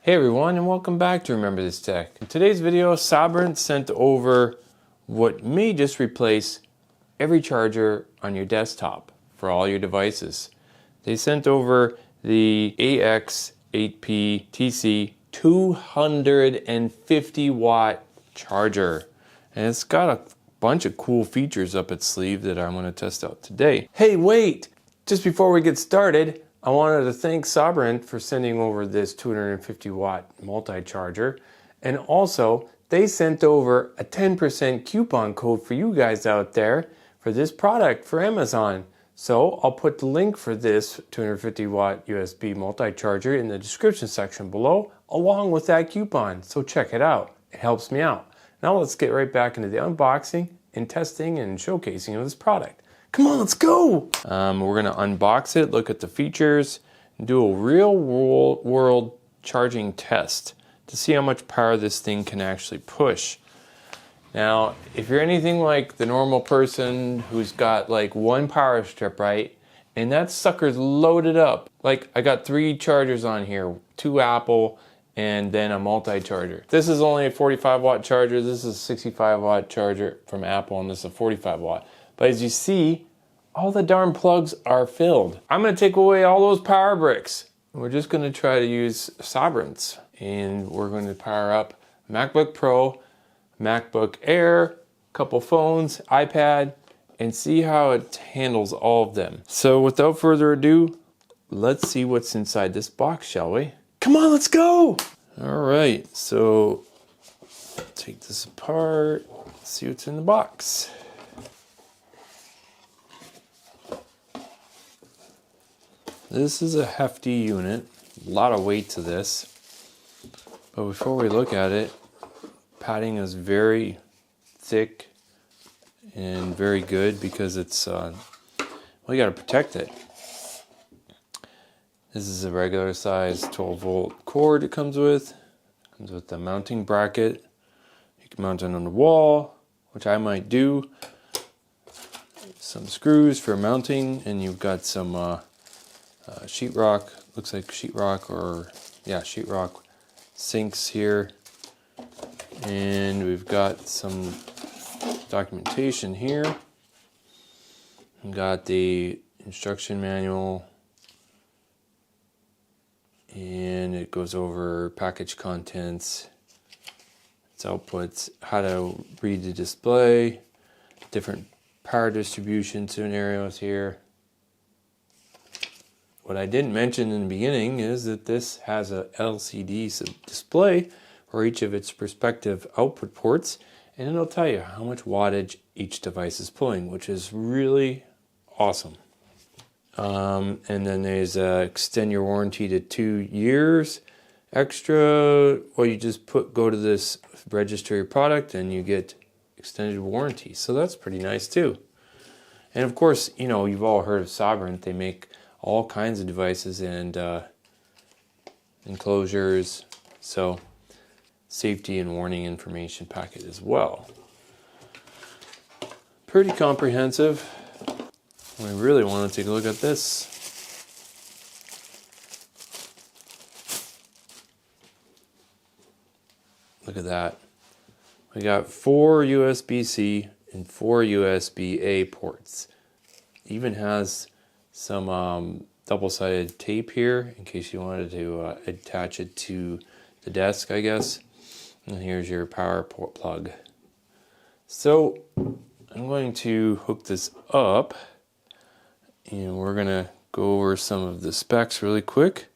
Hey everyone, and welcome back to Remember This Tech. In today's video, Sabrent sent over what may just replace every charger on your desktop for all your devices. They sent over the AX-8PTC 250 watt charger, and it's got a bunch of cool features up its sleeve that I'm going to test out today. Hey wait! Just before we get started, I wanted to thank Sabrent for sending over this 250 watt multi-charger, and also they sent over a 10% coupon code for you guys out there for this product for Amazon. So I'll put the link for this 250 watt USB multi-charger in the description section below along with that coupon, so check it out. It helps me out. Now let's get right back into the unboxing and testing and showcasing of this product. Come on, let's go! We're gonna unbox it, look at the features, and do a real world charging test to see how much power this thing can actually push. Now, if you're anything like the normal person who's got like one power strip, right? And that sucker's loaded up. Like I got 3 chargers on here, 2 Apple, and then a multi-charger. This is only a 45 watt charger, this is a 65 watt charger from Apple, and this is a 45 watt. But as you see, all the darn plugs are filled. I'm gonna take away all those power bricks. We're just gonna try to use Sabrent's, and we're gonna power up MacBook Pro, MacBook Air, couple phones, iPad, and see how it handles all of them. So without further ado, let's see what's inside this box, shall we? Come on, let's go! All right, so take this apart, see what's in the box. This is a hefty unit, a lot of weight to this. But before we look at it, padding is very thick and very good because it's, well, you gotta protect it. This is a regular size 12 volt cord it comes with. It comes with the mounting bracket. You can mount it on the wall, which I might do. Some screws for mounting, and you've got some sheetrock, looks like sheetrock, or yeah, sheetrock sinks here, and we've got some documentation here. We've got the instruction manual, and it goes over package contents, its outputs, how to read the display, different power distribution scenarios here. What I didn't mention in the beginning is that this has a LCD display for each of its respective output ports, and it'll tell you how much wattage each device is pulling, which is really awesome. And then there's extend your warranty to 2 years extra. Well, you just go to this, register your product, and you get extended warranty. So that's pretty nice too. And of course, you know, you've all heard of Sabrent. They make all kinds of devices and enclosures, so safety and warning information packet as well. Pretty comprehensive. I really want to take a look at this. Look at that. We got 4 USB-C and 4 USB-A ports. Even has some double-sided tape here in case you wanted to attach it to the desk, I guess. And here's your power port plug. So I'm going to hook this up, and we're gonna go over some of the specs really quick.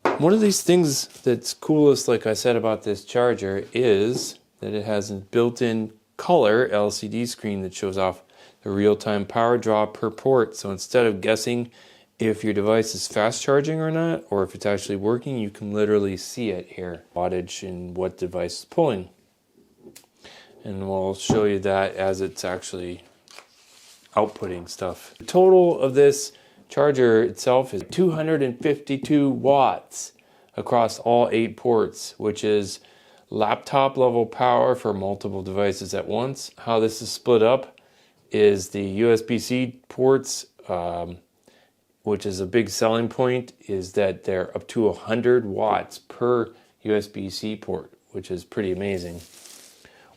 One of these things that's coolest, like I said, about this charger is that it has a built-in color LCD screen that shows off the real-time power draw per port. So instead of guessing if your device is fast charging or not, or if it's actually working, you can literally see it here, wattage and what device is pulling. And we'll show you that as it's actually outputting stuff. The total of this charger itself is 252 watts across all 8 ports, which is laptop level power for multiple devices at once. How this is split up is the USB-C ports which is a big selling point, is that they're up to 100 watts per USB-C port, which is pretty amazing.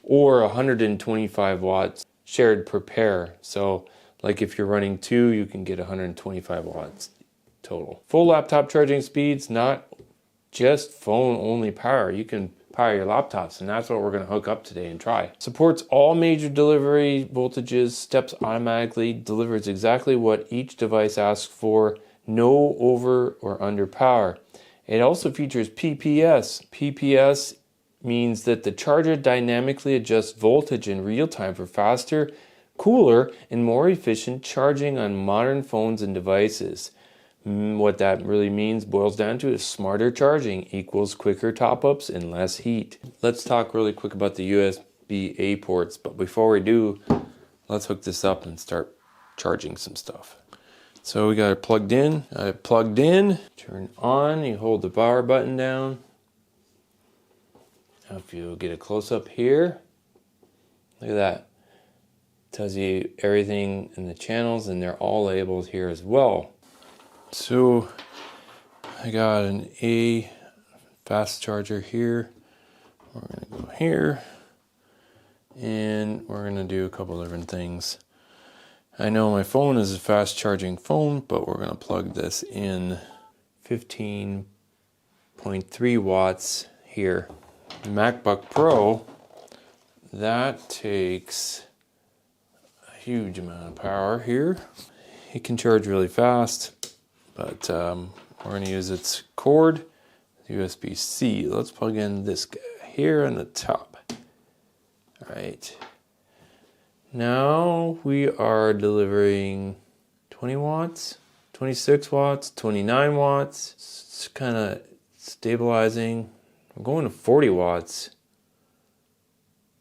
Or 125 watts shared per pair. So like if you're running two, you can get 125 watts total. Full laptop charging speeds, not just phone only power. You can power your laptops, and that's what we're going to hook up today and try. Supports all major delivery voltages, steps automatically, delivers exactly what each device asks for, no over or under power. It also features PPS. PPS means that the charger dynamically adjusts voltage in real time for faster, cooler, and more efficient charging on modern phones and devices. What that really means boils down to is smarter charging equals quicker top-ups and less heat. Let's talk really quick about the USB-A ports, but before we do, let's hook this up and start charging some stuff. So we got it plugged in. Turn on, you hold the power button down. Now if you get a close-up here, look at that. It tells you everything in the channels, and they're all labeled here as well. So I got an A fast charger here. We're going to go here, and we're going to do a couple different things. I know my phone is a fast charging phone, but we're going to plug this in 15.3 watts here. The MacBook Pro, that takes a huge amount of power here. It can charge really fast. But we're going to use its cord, USB-C. Let's plug in this guy here on the top. All right. Now we are delivering 20 watts, 26 watts, 29 watts. It's kind of stabilizing. I'm going to 40 watts.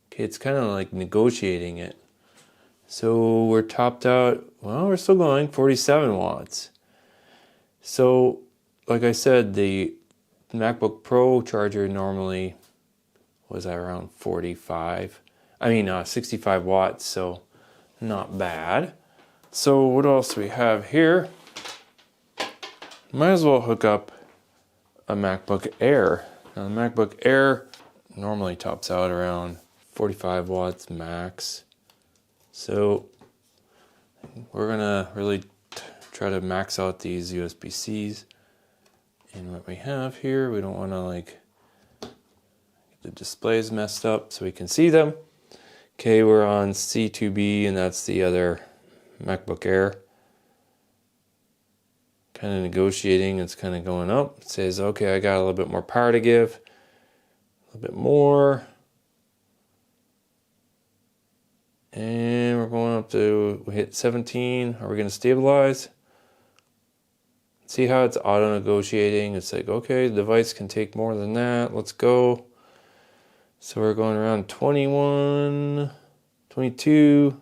Okay, it's kind of like negotiating it. So we're topped out. Well, we're still going 47 watts. So, like I said, the MacBook Pro charger normally was around 65 watts, so not bad. So what else do we have here? Might as well hook up a MacBook Air. Now the MacBook Air normally tops out around 45 watts max. So we're gonna really try to max out these USB-Cs. And what we have here, we don't want to get the displays messed up so we can see them. Okay, we're on C2B, and that's the other MacBook Air. Kind of negotiating, it's kind of going up. It says, okay, I got a little bit more power to give. A little bit more. And we're going up to, we hit 17. Are we going to stabilize? See how it's auto negotiating? It's like, okay, the device can take more than that. Let's go. So we're going around 21, 22.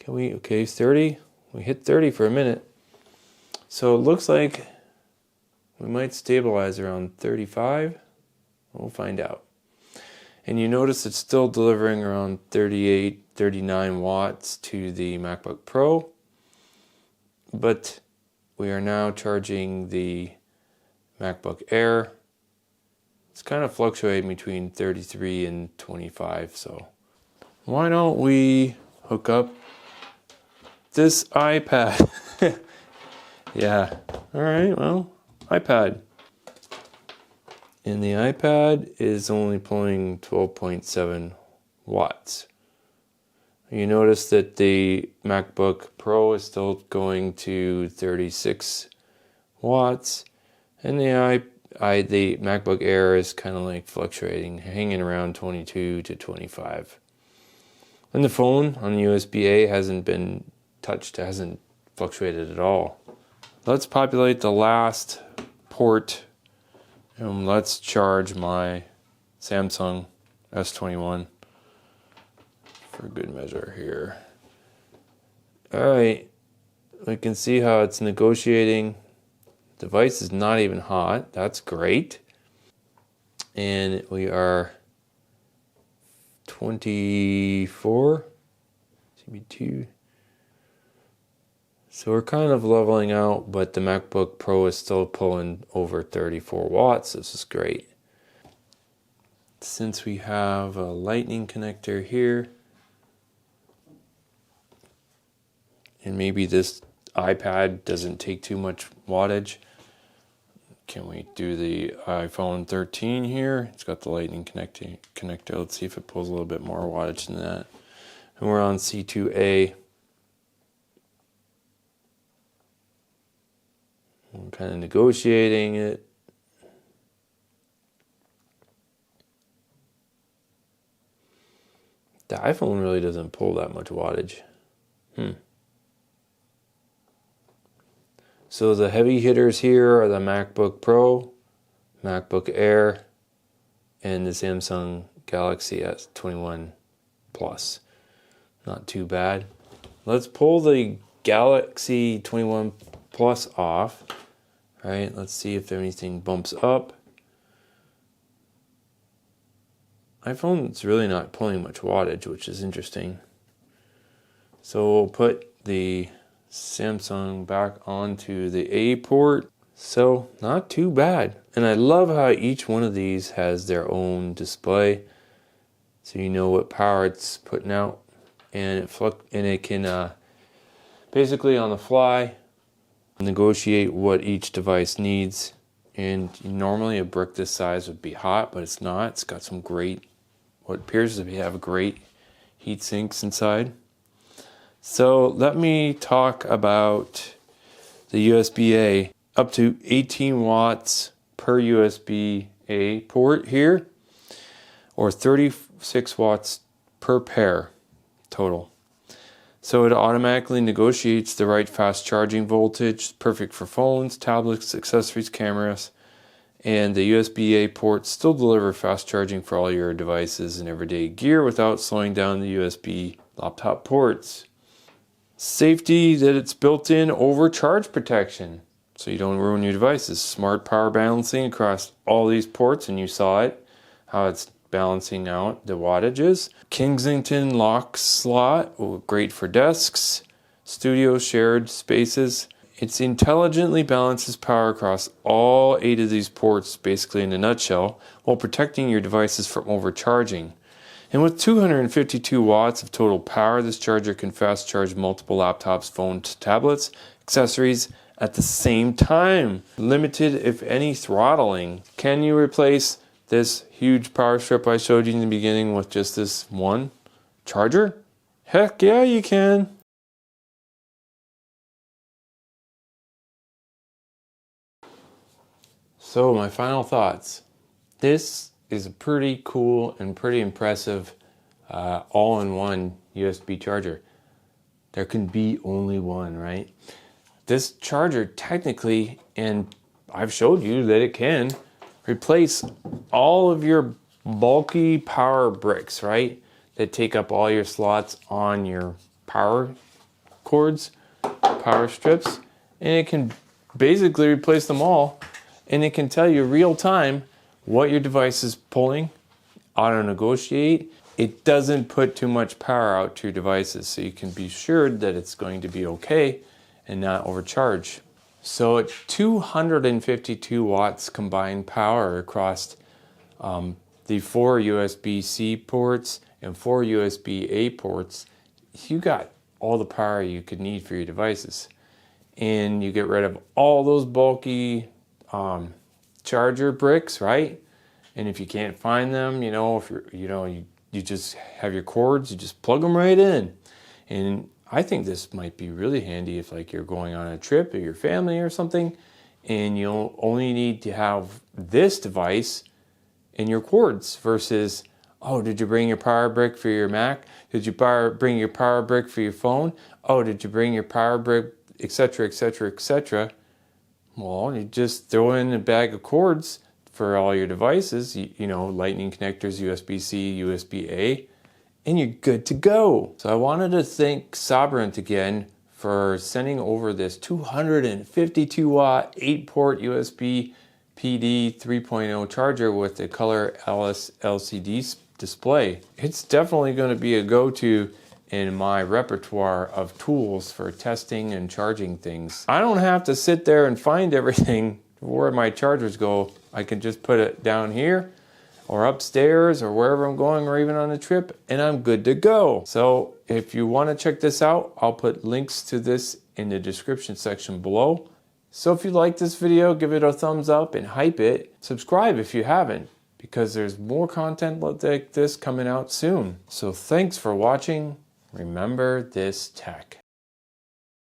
Okay, 30. We hit 30 for a minute. So it looks like we might stabilize around 35. We'll find out. And you notice it's still delivering around 38, 39 watts to the MacBook Pro. But we are now charging the MacBook Air. It's kind of fluctuating between 33 and 25, so why don't we hook up this iPad? Yeah, all right, well, iPad. And the iPad is only pulling 12.7 watts. You notice that the MacBook Pro is still going to 36 watts, and the MacBook Air is kind of like fluctuating, hanging around 22 to 25. And the phone on USB-A hasn't been touched, hasn't fluctuated at all. Let's populate the last port, and let's charge my Samsung S21 for good measure here. Alright, we can see how it's negotiating. The device is not even hot, that's great. And we are 24, CB2, So we're kind of leveling out, but the MacBook Pro is still pulling over 34 watts. This is great. Since we have a lightning connector here, and maybe this iPad doesn't take too much wattage, can we do the iPhone 13 here? It's got the lightning connector. Let's see if it pulls a little bit more wattage than that. And we're on C2A. I'm kind of negotiating it. The iPhone really doesn't pull that much wattage. So the heavy hitters here are the MacBook Pro, MacBook Air, and the Samsung Galaxy S21 Plus. Not too bad. Let's pull the Galaxy 21 Plus off. All right, let's see if anything bumps up. iPhone's really not pulling much wattage, which is interesting. So we'll put the Samsung back onto the A port. So not too bad. And I love how each one of these has their own display. So you know what power it's putting out. And it can basically on the fly negotiate what each device needs. And normally a brick this size would be hot, but it's not. It's got some great, what appears to have great heat sinks inside. So let me talk about the USB-A. Up to 18 watts per USB-A port here, or 36 watts per pair total. So it automatically negotiates the right fast charging voltage, perfect for phones, tablets, accessories, cameras, and the USB-A ports still deliver fast charging for all your devices and everyday gear without slowing down the USB laptop ports. Safety, that it's built in overcharge protection, so you don't ruin your devices. Smart power balancing across all these ports, and you saw it, how it's balancing out the wattages. Kensington lock slot, great for desks, studio shared spaces. It intelligently balances power across all 8 of these ports, basically in a nutshell, while protecting your devices from overcharging. And with 252 watts of total power, this charger can fast charge multiple laptops, phones, tablets, accessories at the same time. Limited, if any, throttling. Can you replace this huge power strip I showed you in the beginning with just this one charger? Heck yeah, you can. So my final thoughts. This is a pretty cool and pretty impressive all-in-one USB charger. There can be only one, right? This charger technically, and I've showed you that it can, replace all of your bulky power bricks, right? That take up all your slots on your power cords, power strips, and it can basically replace them all, and it can tell you real time what your device is pulling, auto negotiate. It doesn't put too much power out to your devices, so you can be sure that it's going to be okay and not overcharge. So at 252 watts combined power across the 4 USB-C ports and 4 USB-A ports, you got all the power you could need for your devices. And you get rid of all those bulky charger bricks, right? And if you can't find them, if you just have your cords, you just plug them right in. And I think this might be really handy if you're going on a trip or your family or something, and you only need to have this device in your cords versus, oh, did you bring your power brick for your Mac? Did you bring your power brick for your phone? Oh, did you bring your power brick, etc., etc., etc.? Well, you just throw in a bag of cords for all your devices, lightning connectors, USB-C, USB-A, and you're good to go. So I wanted to thank Sabrent again for sending over this 252 watt 8-port USB PD 3.0 charger with a color LCD display. It's definitely going to be a go-to in my repertoire of tools for testing and charging things. I don't have to sit there and find everything where my chargers go. I can just put it down here or upstairs or wherever I'm going, or even on a trip, and I'm good to go. So if you want to check this out, I'll put links to this in the description section below. So if you like this video, give it a thumbs up and hype it. Subscribe if you haven't, because there's more content like this coming out soon. So thanks for watching. Remember this tech.